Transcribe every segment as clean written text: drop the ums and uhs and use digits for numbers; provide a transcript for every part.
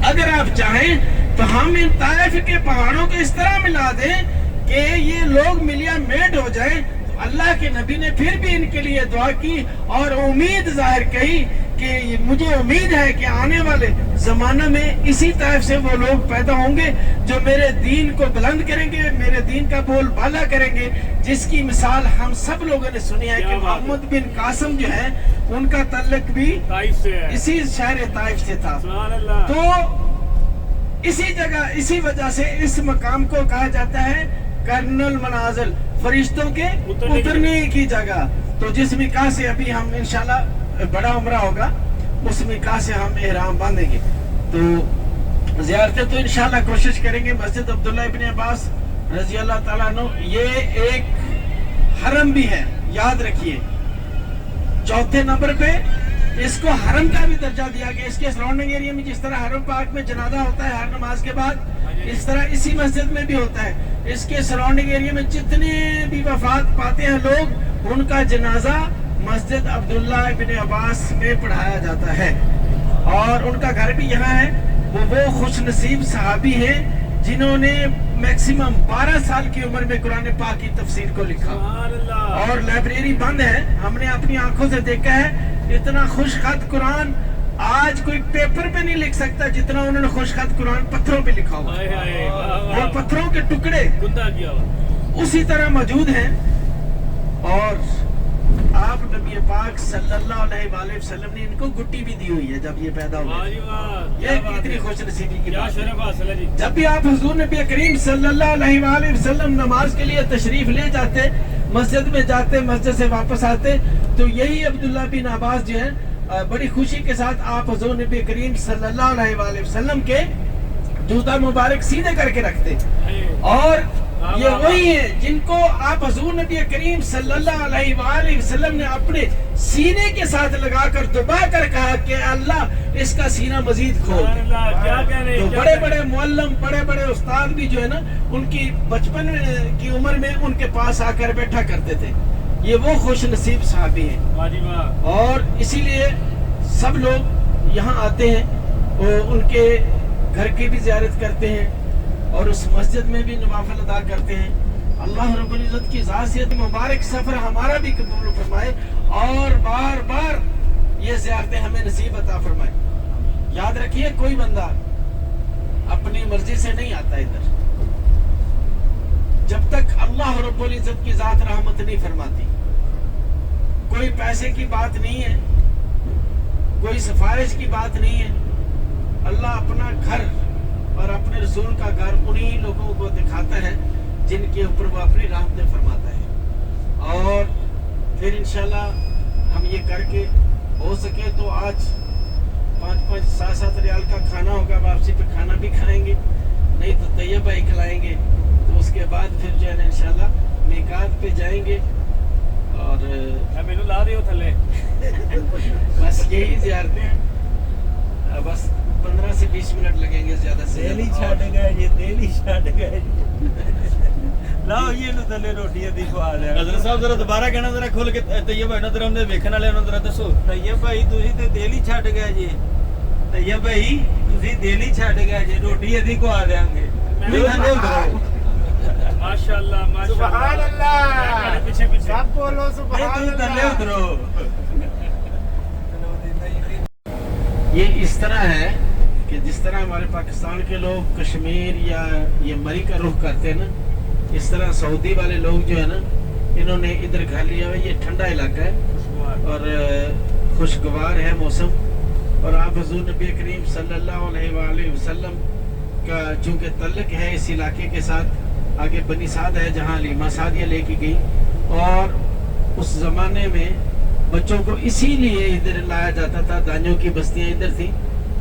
اگر آپ چاہیں تو ہم ان طائف کے پہاڑوں کو اس طرح ملا دیں کہ یہ لوگ ملیا میٹ ہو جائیں. تو اللہ کے نبی نے پھر بھی ان کے لیے دعا کی اور امید ظاہر کی کہ مجھے امید ہے کہ آنے والے زمانہ میں اسی طائف سے وہ لوگ پیدا ہوں گے جو میرے دین کو بلند کریں گے, میرے دین کا بول بالا کریں گے, جس کی مثال ہم سب لوگوں نے سنی ہے کہ محمد بن قاسم جو ہے ان کا تعلق بھی اسی شہر طائف سے تھا. تو اسی جگہ اسی وجہ سے اس مقام کو کہا جاتا ہے کرنل منازل, فرشتوں کے اترنے کی جگہ. تو جس مقام سے ابھی ہم انشاءاللہ بڑا عمرہ ہوگا اس مقام سے ہم احرام باندھیں گے. تو زیارتیں تو انشاءاللہ کوشش کریں گے. مسجد عبداللہ ابن عباس رضی اللہ تعالیٰ عنہ یہ ایک حرم بھی ہے, یاد رکھیے. چوتھے نمبر پہ اس کو حرم کا بھی درجہ دیا گیا. اس کے سراؤنڈنگ ایریا میں جس طرح حرم پاک میں جنازہ ہوتا ہے ہر نماز کے بعد, اس طرح اسی مسجد میں بھی ہوتا ہے. اس کے سراؤنڈنگ ایریا میں جتنے بھی وفات پاتے ہیں لوگ, ان کا جنازہ مسجد عبداللہ ابن عباس میں پڑھایا جاتا ہے. اور ان کا گھر بھی یہاں ہے. وہ خوش نصیب صحابی ہیں جنہوں نے میکسیمم 12 سال کی عمر میں قرآن پاک کی تفسیر کو لکھا. اور لائبریری بند ہے, ہم نے اپنی آنکھوں سے دیکھا ہے. اتنا خوش خط قرآن آج کوئی پیپر پہ نہیں لکھ سکتا جتنا انہوں نے خوش خط قرآن پتھروں پہ لکھا ہوا. اور پتھروں کے ٹکڑے اسی طرح موجود ہیں. اور آپ نبی پاک صلی اللہ علیہ وآلہ وسلم نے ان کو گٹی بھی دی ہوئی ہے جب یہ پیدا ہوئے. یہ کتنی خوش نصیبی کی بات ہے. جب بھی آپ حضور نبی کریم صلی اللہ علیہ وآلہ وسلم نماز کے لیے تشریف لے جاتے, مسجد میں جاتے, مسجد سے واپس آتے, تو یہی عبداللہ بن عباس جو ہے بڑی خوشی کے ساتھ آپ حضور نبی کریم صلی اللہ علیہ وآلہ وسلم کے جوتا مبارک سیدھے کر کے رکھتے. اور یہ وہی ہیں جن کو آپ حضور نبی کریم صلی اللہ علیہ وآلہ وسلم نے اپنے سینے کے ساتھ لگا کر دبا کر کہا کہ اللہ اس کا سینہ مزید کھول. تو بڑے بڑے معلم, بڑے بڑے استاد بھی جو ہے نا, ان کی بچپن کی عمر میں ان کے پاس آ کر بیٹھا کرتے تھے. یہ وہ خوش نصیب صحابی ہیں. اور اسی لیے سب لوگ یہاں آتے ہیں, ان کے گھر کی بھی زیارت کرتے ہیں اور اس مسجد میں بھی نوافل ادا کرتے ہیں. اللہ رب العزت کی ذات سے مبارک سفر ہمارا بھی قبول فرمائے اور بار بار یہ زیارتیں ہمیں نصیب عطا فرمائے. یاد رکھیے کوئی بندہ اپنی مرضی سے نہیں آتا ادھر جب تک اللہ رب العزت کی ذات رحمت نہیں فرماتی. کوئی پیسے کی بات نہیں ہے, کوئی سفارش کی بات نہیں ہے. اللہ اپنا گھر اور اپنے رسول کا گھر انہی لوگوں کو دکھاتا ہے جن کے اوپر وہ اپنی رحمتیں فرماتا ہے. اور پھر انشاءاللہ ہم یہ کر کے ہو سکے تو آج 5-7 ریال کا کھانا ہوگا, واپسی پہ کھانا بھی کھائیں گے, نہیں تو طیبہ ہی کھلائیں گے. تو اس کے بعد پھر جو ہے نا انشاءاللہ میقات پہ جائیں گے. اور مینو لا دیو تھلے بس یہی زیارتیں, بس 15 سے 20 منٹ لگیں گے زیادہ سے. دہلی چھڈ گئے جی, دہلی چھڈ گئے لاؤ یہ نو تھلے روٹی دی کھوا دے. حضرت صاحب ذرا دوبارہ کہنا, ذرا کھول کے طیب بھائی ذرا ہم ویکھن والے نوں ذرا دسو. طیب بھائی تسی تے دہلی چھڈ گئے جی, طیب بھائی تسی دہلی چھڈ گئے جی, روٹی ادھی کھوا دیاں گے. ماشاءاللہ ماشاءاللہ سبحان اللہ, پیچھے پیچھے سب بولو سبحان تسی تھلے اللہ. اترو. یہ اس طرح ہے کہ جس طرح ہمارے پاکستان کے لوگ کشمیر یا یہ مری کا رخ کرتے ہیں نا, اس طرح سعودی والے لوگ جو ہے نا انہوں نے ادھر گھر لیا ہوا. یہ ٹھنڈا علاقہ ہے اور خوشگوار ہے موسم. اور آپ حضور نبی کریم صلی اللہ علیہ وآلہ وسلم کا چونکہ تعلق ہے اس علاقے کے ساتھ, آگے بنی سعد ہے جہاں حلیمہ سعدیہ لے کی گئی, اور اس زمانے میں بچوں کو اسی لیے ادھر لایا جاتا تھا. دانیوں کی بستیاں ادھر تھیں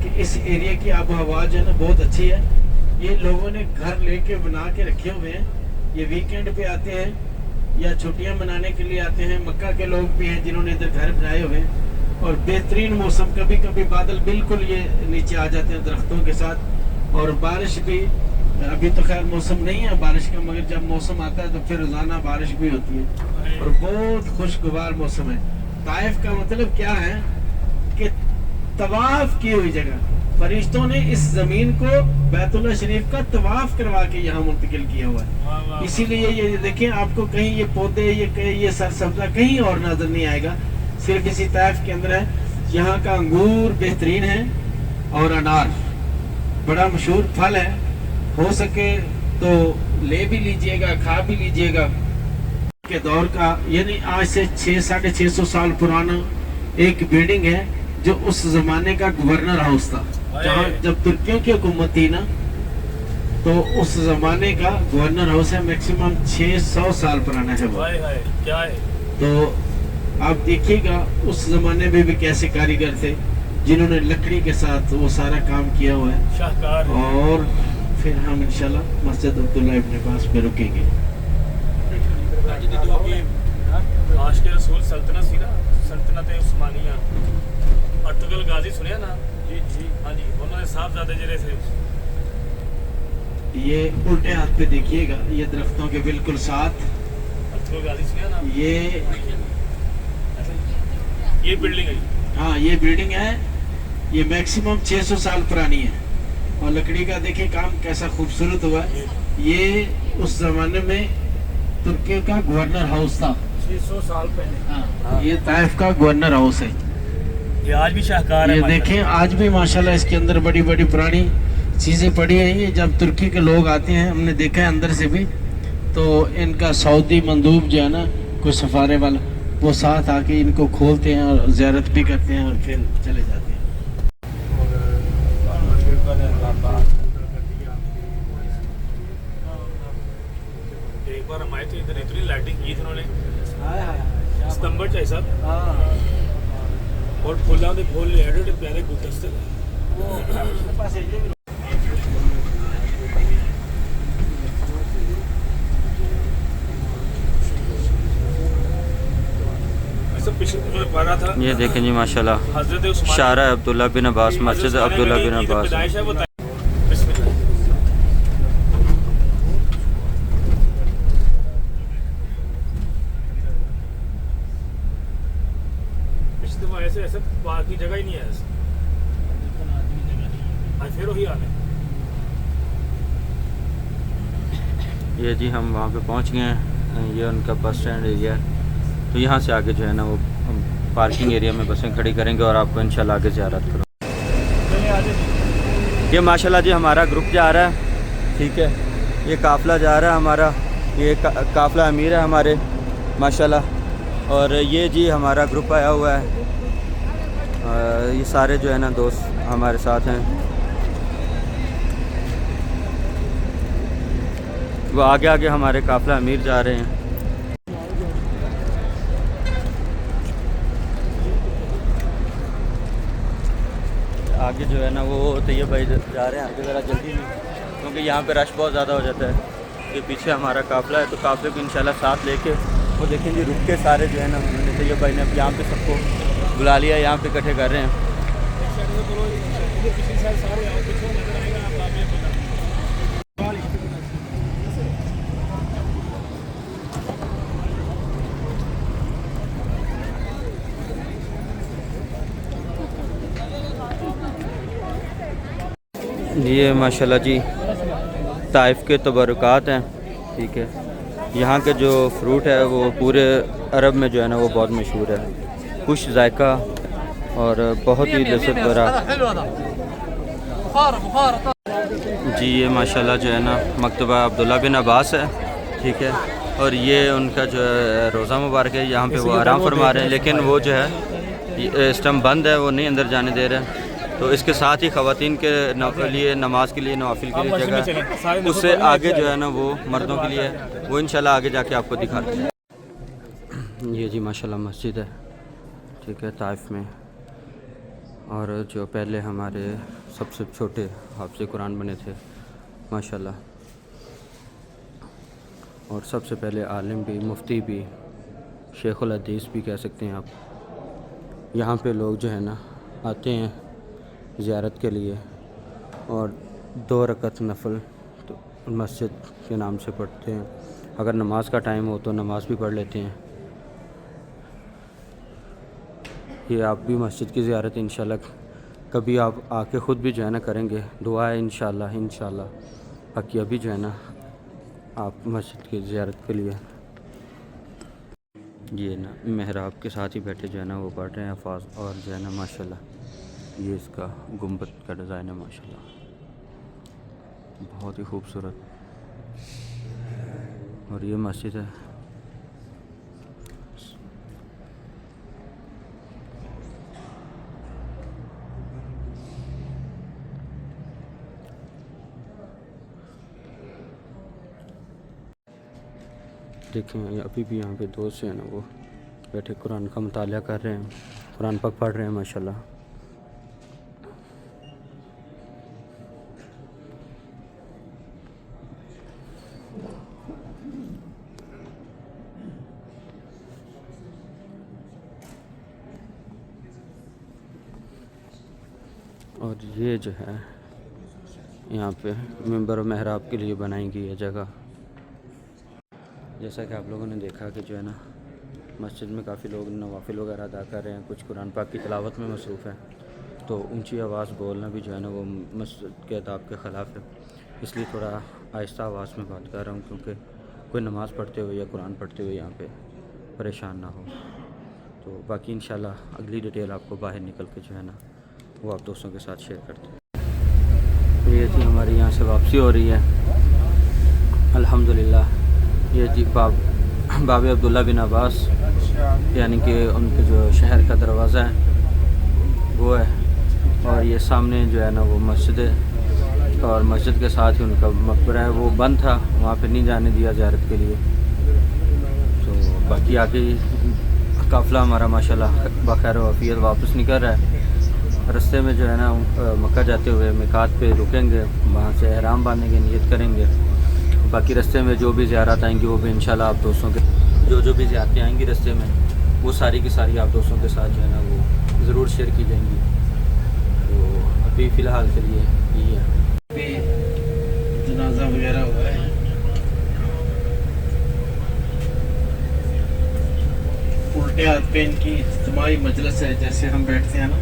کہ اس ایریا کی آب و ہوا جو ہے نا بہت اچھی ہے. یہ لوگوں نے گھر لے کے بنا کے رکھے ہوئے ہیں. یہ ویکینڈ پہ آتے ہیں یا چھٹیاں منانے کے لیے آتے ہیں. مکہ کے لوگ بھی ہیں جنہوں نے ادھر گھر بنائے ہوئے ہیں. اور بہترین موسم, کبھی کبھی بادل بالکل یہ نیچے آ جاتے ہیں درختوں کے ساتھ, اور بارش بھی. ابھی تو خیر موسم نہیں ہے بارش کا, مگر جب موسم آتا ہے تو پھر روزانہ بارش بھی ہوتی ہے اور بہت خوشگوار موسم ہے. طائف کا مطلب کیا ہے کہ طواف کی ہوئی جگہ, فرشتوں نے اس زمین کو بیت اللہ شریف کا طواف کروا کے یہاں منتقل کیا ہوا ہے. اسی لیے یہ دیکھیں آپ کو کہیں یہ پودے یہ سرسبزہ کہیں اور نظر نہیں آئے گا, صرف اسی طائف کے اندر ہے. یہاں کا انگور بہترین ہے اور انار بڑا مشہور پھل ہے. ہو سکے تو لے بھی لیجئے گا, کھا بھی لیجئے گا. کے دور کا یعنی آج سے 600-650 سال پرانا ایک بلڈنگ ہے جو اس زمانے کا گورنر ہاؤس تھا, جہاں جب ترکیوں کی حکومت تھی نا تو اس زمانے کا گورنر ہاؤس ہے. میکسیمم 600 سال پرانا ہے وہ. تو آپ دیکھیے گا اس زمانے میں بھی کیسے کاریگر تھے جنہوں نے لکڑی کے ساتھ وہ سارا کام کیا ہوا ہے. اور پھر ہم انشاءاللہ مسجد عبداللہ ابن عباس پہ رکیں گے. عاشق رسول سلطنت سی نا, سلطنت عثمانیہ, ارطغرل غازی سنیا نا؟ جی جی ہاں جی, انہوں نے صاحبزادے جڑے تھے. یہ الٹے ہاتھ پہ دیکھیے گا, یہ درختوں کے بالکل ساتھ ارطغرل غازی سنیا نا؟ یہ بلڈنگ ہے. ہاں یہ بلڈنگ ہے, یہ میکسیمم 600 سال پرانی ہے. اور لکڑی کا دیکھیں کام کیسا خوبصورت ہوا ہے. یہ اس زمانے میں ترکی کا گورنر ہاؤس تھا 600 سال پہلے. ہاں, یہ طائف کا گورنر ہاؤس ہے. یہ آج بھی شاہکار ہے. یہ دیکھیں آج بھی ماشاءاللہ اس کے اندر بڑی بڑی پرانی چیزیں پڑی ہیں. جب ترکی کے لوگ آتے ہیں, ہم نے دیکھا ہے اندر سے بھی, تو ان کا سعودی مندوب جو ہے نا, کوئی سفارے والا, وہ ساتھ آ کے ان کو کھولتے ہیں اور زیارت بھی کرتے ہیں اور پھر چلے جاتے ہیں. ایک بار ہم آئے تھے ادھر, اتنی لائٹنگ کی تھی انہوں نے, ستمبر چاہیے صاحب, اور پھولاں دے پھول ایڈے پیارے گلدستے. یہ دیکھیں جی ماشاءاللہ شارع عبداللہ بن عباس, مسجد عبداللہ بن عباس. ایسے پارک کی جگہ ہی نہیں ہے, پھر وہی آنے. یہ جی ہم وہاں پہ پہنچ گئے ہیں, یہ ان کا بس اسٹینڈ ایریا ہے. تو یہاں سے آگے جو ہے نا وہ پارکنگ ایریا میں بسیں کھڑی کریں گے اور آپ کو انشاءاللہ آگے زیارت کرو. یہ ماشاءاللہ جی ہمارا گروپ جا رہا ہے, ٹھیک ہے, یہ قافلہ جا رہا ہے ہمارا, یہ قافلہ امیر ہے ہمارے ماشاءاللہ. اور یہ جی ہمارا گروپ آیا ہوا ہے, یہ سارے جو ہے نا دوست ہمارے ساتھ ہیں. وہ آگے آگے ہمارے قافلہ امیر جا رہے ہیں. آگے جو ہے نا وہ طیب بھائی جا رہے ہیں آگے ذرا جلدی میں, کیونکہ یہاں پہ رش بہت زیادہ ہو جاتا ہے. یہ پیچھے ہمارا قافلہ ہے, تو قافلے کو انشاءاللہ ساتھ لے کے وہ دیکھیں جی رک کے سارے جو ہے نا انہوں نے طیب بھائی نے یہاں پہ سب کو بلا لیا, یہاں پہ اکٹھے کر رہے ہیں. یہ ماشاءاللہ جی طائف کے تبرکات ہیں, ٹھیک ہے. یہاں کے جو فروٹ ہے وہ پورے عرب میں جو ہے نا وہ بہت مشہور ہے, خوش ذائقہ اور بہت ہی لذت بھرا. جی یہ ماشاءاللہ جو ہے نا مکتبہ عبداللہ بن عباس ہے, ٹھیک ہے. اور یہ ان کا جو ہے روزہ مبارک ہے, یہاں پہ وہ آرام فرما رہے ہیں, لیکن وہ جو ہے اس ٹائم بند ہے, وہ نہیں اندر جانے دے رہے ہیں. تو اس کے ساتھ ہی خواتین کے لیے نماز کے لیے نوافل کے لیے جگہ ہے, اس سے آگے جو ہے نا وہ مردوں کے لیے, وہ انشاءاللہ آگے جا کے آپ کو دکھاتے ہیں. یہ جی ماشاءاللہ مسجد ہے, ٹھیک ہے, طائف میں. اور جو پہلے ہمارے سب سے چھوٹے حافظ قرآن بنے تھے ماشاءاللہ, اور سب سے پہلے عالم بھی, مفتی بھی, شیخ الحدیث بھی کہہ سکتے ہیں آپ. یہاں پہ لوگ جو ہے نا آتے ہیں زیارت کے لیے, اور 2 رکعت نفل تو مسجد کے نام سے پڑھتے ہیں. اگر نماز کا ٹائم ہو تو نماز بھی پڑھ لیتے ہیں. یہ آپ بھی مسجد کی زیارت انشاءاللہ کبھی آپ آ کے خود بھی جو ہے نا کریں گے، دعا ہے انشاءاللہ باقی ابھی جو ہے نا آپ مسجد کی زیارت کے لیے یہ نا محراب کے ساتھ ہی بیٹھے جو ہے نا وہ پڑھ رہے ہیں الفاظ، اور جو ہے نا ماشاءاللہ یہ اس کا گنبد کا ڈیزائن ہے ماشاءاللہ بہت ہی خوبصورت، اور یہ مسجد ہے۔ دیکھیں ابھی بھی یہاں پہ دوست ہیں نا وہ بیٹھے قرآن کا مطالعہ کر رہے ہیں، قرآن پاک پڑھ رہے ہیں ماشاءاللہ۔ اور یہ جو ہے یہاں پہ ممبر و محراب کے لیے بنائی گئی ہے جگہ۔ جیسا کہ آپ لوگوں نے دیکھا کہ جو ہے نا مسجد میں کافی لوگ نوافل وغیرہ ادا کر رہے ہیں، کچھ قرآن پاک کی تلاوت میں مصروف ہیں، تو اونچی آواز بولنا بھی جو ہے نا وہ مسجد کے آداب کے خلاف ہے، اس لیے تھوڑا آہستہ آواز میں بات کر رہا ہوں کیونکہ کوئی نماز پڑھتے ہوئے یا قرآن پڑھتے ہوئے یہاں پہ پریشان نہ ہو۔ تو باقی انشاءاللہ اگلی ڈیٹیل آپ کو باہر نکل کے جو ہے نا وہ آپ دوستوں کے ساتھ شیئر کرتے ہیں۔ یہ تھی ہماری یہاں سے واپسی ہو رہی ہے الحمدللہ۔ یہ جی باب عبداللہ بن عباس یعنی کہ ان کے جو شہر کا دروازہ ہے وہ ہے، اور یہ سامنے جو ہے نا وہ مسجد ہے، اور مسجد کے ساتھ ہی ان کا مقبرہ ہے، وہ بند تھا، وہاں پہ نہیں جانے دیا زیارت کے لیے۔ تو باقی آگے قافلہ ہمارا ماشاءاللہ بخیر و عافیت واپس نکل رہا ہے۔ رستے میں جو ہے نا مکہ جاتے ہوئے میقات پہ رکیں گے، وہاں سے احرام باندھیں گے، نیت کریں گے۔ باقی رستے میں جو بھی زیارت آئیں گی وہ بھی انشاءاللہ آپ دوستوں کے جو بھی زیارتیں آئیں گی رستے میں وہ ساری کی ساری آپ دوستوں کے ساتھ جو ہے نا وہ ضرور شیئر کی جائیں گی۔ تو ابھی فی الحال کے لیے یہی ہے۔ ابھی جنازہ وغیرہ ہوا ہے، الٹے ہاتھ پہ ان کی اجتماعی مجلس ہے، جیسے ہم بیٹھتے ہیں نا۔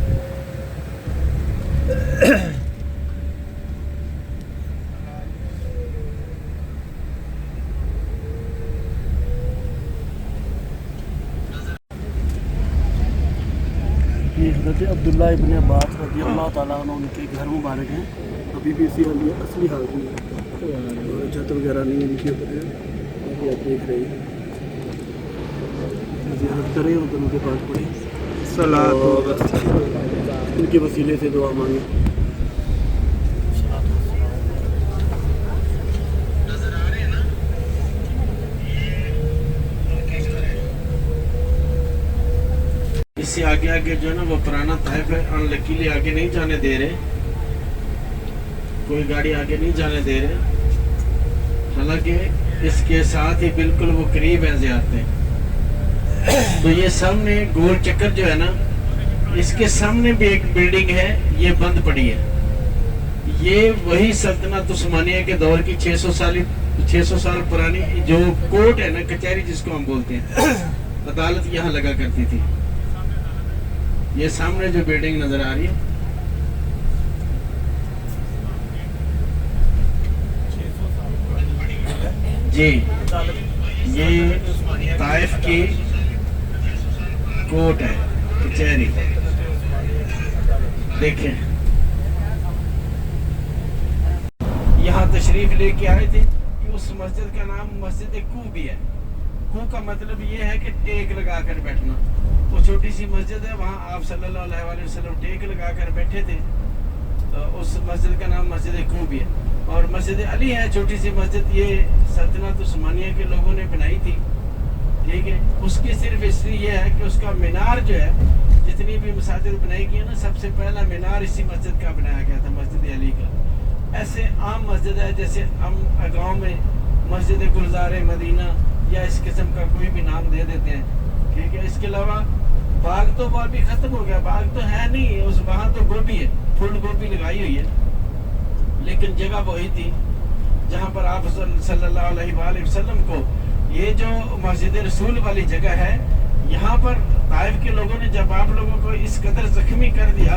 یہ حضرت عبداللہ ابن عباس رضی اللہ تعالیٰ عنہ ان کے گھر مبارک ہیں، ابھی بھی اسی اصلی حالت میں، چھت وغیرہ نہیں ان کے اوپر ہے، ابھی آپ دیکھ رہے ہیں۔ زیارت کریں اور ان کے پاس پڑھیں، ان کے وسیلے سے دعا مانگیں۔ اس سے آگے آگے جو ہے نا وہ پرانا طائف ہے، ان لکیلی آگے نہیں جانے دے رہے، کوئی گاڑی آگے نہیں جانے دے رہے، حالانکہ اس کے ساتھ ہی بالکل وہ قریب ہیں زیارتیں۔ تو یہ سامنے گول چکر جو ہے نا، اس کے سامنے بھی ایک بلڈنگ ہے، یہ بند پڑی ہے۔ یہ وہی سلطنت عثمانیہ کے دور کی 600 سال پرانی جو کوٹ ہے نا، کچہری جس کو ہم بولتے ہیں، عدالت یہاں لگا کرتی تھی۔ یہ سامنے جو بلڈنگ نظر آ رہی ہے، جی یہ طائف کی کوٹ ہے، کچہری۔ دیکھیں یہاں تشریف لے کے آئے تھے کہ اس مسجد کا نام مسجد کو بھی ہے۔ کو کا مطلب یہ ہے کہ ٹیک لگا کر بیٹھنا۔ وہ چھوٹی سی مسجد ہے، وہاں آپ صلی اللہ علیہ وسلم ٹیک لگا کر بیٹھے تھے، تو اس مسجد کا نام مسجد کو بھی ہے۔ اور مسجد علی ہے چھوٹی سی مسجد، یہ سلطنت عثمانیہ کے لوگوں نے بنائی تھی، ٹھیک ہے۔ اس کی صرف اس لیے یہ ہے کہ اس کا مینار جو ہے، جتنی بھی مساجد بنائی گئی ہے نا، سب سے پہلا مینار اسی مسجد کا بنایا گیا تھا، مسجد علی کا۔ ایسے عام مسجد ہے جیسے ہم گاؤں میں مسجد گلزار مدینہ یا اس قسم کا کوئی بھی نام دے دیتے ہیں، ٹھیک ہے۔ اس کے علاوہ باغ تو وہ بھی ختم ہو گیا، باغ تو ہے نہیں، اس وہاں تو گوبھی ہے، پھول گوبھی لگائی ہوئی ہے، لیکن جگہ وہی تھی جہاں پر آپ صلی اللہ علیہ وآلہ وسلم کو، یہ جو مسجد رسول والی جگہ ہے، یہاں پر طائف کے لوگوں نے جب آپ لوگوں کو اس قدر زخمی کر دیا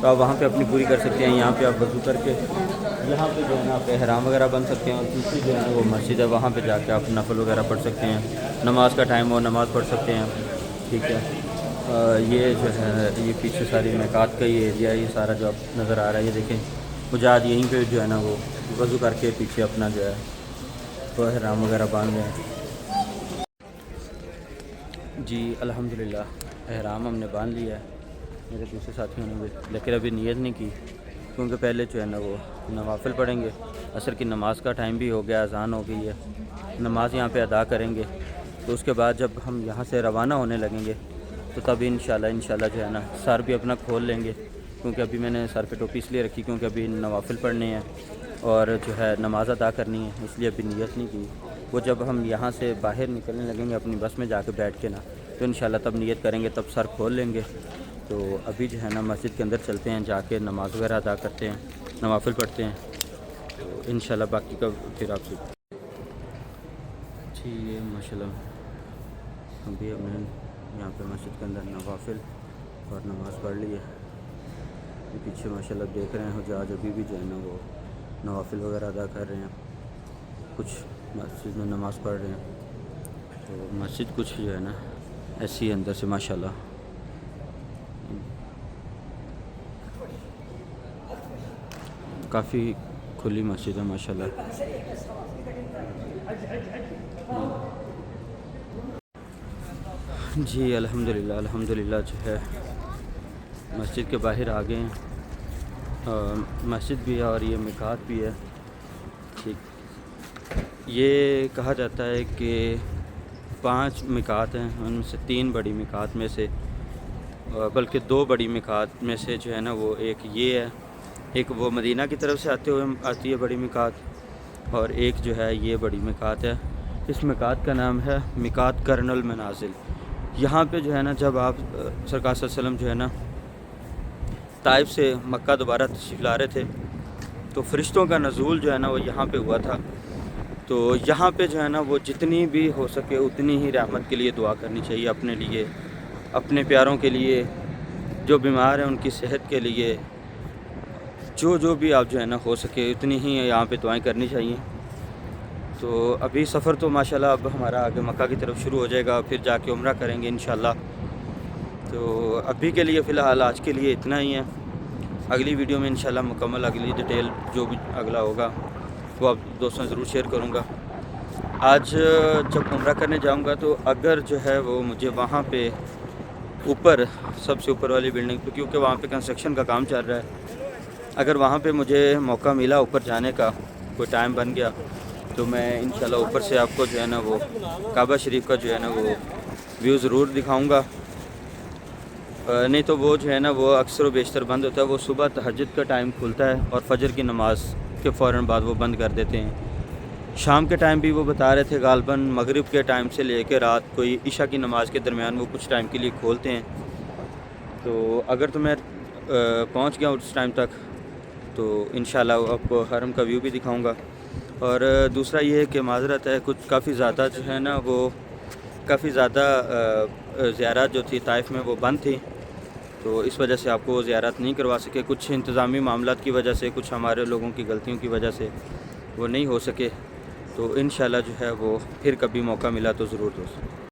تو آپ وہاں پہ اپنی پوری کر سکتے ہیں. یہاں پہ آپ وضو کر کے یہاں پہ جو ہے نا آپ احرام وغیرہ بن سکتے ہیں. اور دوسری جو ہے نا وہ مسجد ہے, وہاں پہ جا کے آپ نفل وغیرہ پڑھ سکتے ہیں. نماز کا ٹائم ہو نماز پڑھ سکتے ہیں. ٹھیک ہے. یہ جو ہے یہ پیچھے ساری میقات کا یہ ایریا ہے, یہ سارا جو آپ نظر آ رہا ہے یہ دیکھیں. حجاج یہیں پہ جو ہے نا وہ وضو کر کے پیچھے اپنا جو ہے وہ احرام وغیرہ باندھ رہے ہیں. جی الحمدللہ احرام ہم نے باندھ لیا ہے, میرے دوسرے ساتھیوں نے بھی, لیکن ابھی نیت نہیں کی کیونکہ پہلے جو ہے نا وہ نوافل پڑھیں گے. عصر کی نماز کا ٹائم بھی ہو گیا, اذان ہو گئی ہے, نماز یہاں پہ ادا کریں گے. تو اس کے بعد جب ہم یہاں سے روانہ ہونے لگیں گے تو تب انشاءاللہ جو ہے نا سر بھی اپنا کھول لیں گے, کیونکہ ابھی میں نے سر پہ ٹوپی اس لیے رکھی کیونکہ ابھی نوافل پڑھنے ہیں اور جو ہے نماز ادا کرنی ہے, اس لیے ابھی نیت نہیں کی. وہ جب ہم یہاں سے باہر نکلنے لگیں گے اپنی بس میں جا کے بیٹھ کے نا, تو انشاءاللہ تب نیت کریں گے, تب سر کھول لیں گے. تو ابھی جو ہے نا مسجد کے اندر چلتے ہیں, جا کے نماز وغیرہ ادا کرتے ہیں, نوافل پڑھتے ہیں. تو انشاءاللہ باقی کا پھر آپ سے. جی یہ ماشاءاللہ ابھی ہم نے یہاں پہ مسجد کے اندر نوافل اور نماز پڑھ لی ہے. یہ پیچھے ماشاءاللہ دیکھ رہے ہیں حجاج ابھی بھی جو ہے نا وہ نوافل وغیرہ ادا کر رہے ہیں, کچھ مسجد میں نماز پڑھ رہے ہیں. تو مسجد کچھ جو ہے نا ایسی ہے اندر سے ماشاءاللہ. کافی کھلی مسجد ہے ماشاءاللہ. جی الحمدللہ جو ہے مسجد کے باہر آ گئے ہیں. مسجد بھی ہے اور یہ میقات بھی ہے. ٹھیک, یہ کہا جاتا ہے کہ 5 میقات ہیں, ان سے 3 بڑی میقات میں سے, بلکہ 2 بڑی میقات میں سے جو ہے نا وہ ایک یہ ہے, ایک وہ مدینہ کی طرف سے آتی ہے بڑی میقات, اور ایک جو ہے یہ بڑی میقات ہے. اس میقات کا نام ہے میقات قرن المنازل. یہاں پہ جو ہے نا جب آپ سرکار صلی اللہ علیہ وسلم جو ہے نا طائف سے مکہ دوبارہ تشریف لا رہے تھے تو فرشتوں کا نزول جو ہے نا وہ یہاں پہ ہوا تھا. تو یہاں پہ جو ہے نا وہ جتنی بھی ہو سکے اتنی ہی رحمت کے لیے دعا کرنی چاہیے, اپنے لیے, اپنے پیاروں کے لیے, جو بیمار ہیں ان کی صحت کے لیے, جو بھی آپ جو ہے نا ہو سکے اتنی ہی یہاں پہ دعائیں کرنی چاہیے. تو ابھی سفر تو ماشاءاللہ اب ہمارا آگے مکہ کی طرف شروع ہو جائے گا, پھر جا کے عمرہ کریں گے انشاءاللہ. تو ابھی کے لیے فی الحال آج کے لیے اتنا ہی ہے. اگلی ویڈیو میں انشاءاللہ مکمل اگلی ڈیٹیل جو بھی اگلا ہوگا وہ آپ دوستوں سے ضرور شیئر کروں گا. آج جب عمرہ کرنے جاؤں گا تو اگر جو ہے وہ مجھے وہاں پہ اوپر سب سے اوپر والی بلڈنگ پہ, کیونکہ وہاں پہ کنسٹرکشن کا کام چل رہا ہے, اگر وہاں پہ مجھے موقع ملا اوپر جانے کا, کوئی ٹائم بن گیا تو میں انشاءاللہ اوپر سے آپ کو جو ہے نا وہ کعبہ شریف کا جو ہے نا وہ ویو ضرور دکھاؤں گا. نہیں تو وہ جو ہے نا وہ اکثر و بیشتر بند ہوتا ہے. وہ صبح تہجد کا ٹائم کھلتا ہے اور فجر کی نماز کے فوراً بعد وہ بند کر دیتے ہیں. شام کے ٹائم بھی وہ بتا رہے تھے غالباً مغرب کے ٹائم سے لے کے رات کوئی عشاء کی نماز کے درمیان وہ کچھ ٹائم کے لیے کھولتے ہیں. تو اگر تو میں پہنچ گیا اس ٹائم تک تو انشاءاللہ آپ کو حرم کا ویو بھی دکھاؤں گا. اور دوسرا یہ ہے کہ معذرت ہے, کچھ کافی زیادہ جو ہے نا وہ کافی زیادہ زیارات جو تھی طائف میں وہ بند تھی, تو اس وجہ سے آپ کو وہ زیارت نہیں کروا سکے. کچھ انتظامی معاملات کی وجہ سے, کچھ ہمارے لوگوں کی غلطیوں کی وجہ سے وہ نہیں ہو سکے. تو انشاءاللہ جو ہے وہ پھر کبھی موقع ملا تو ضرور دوست.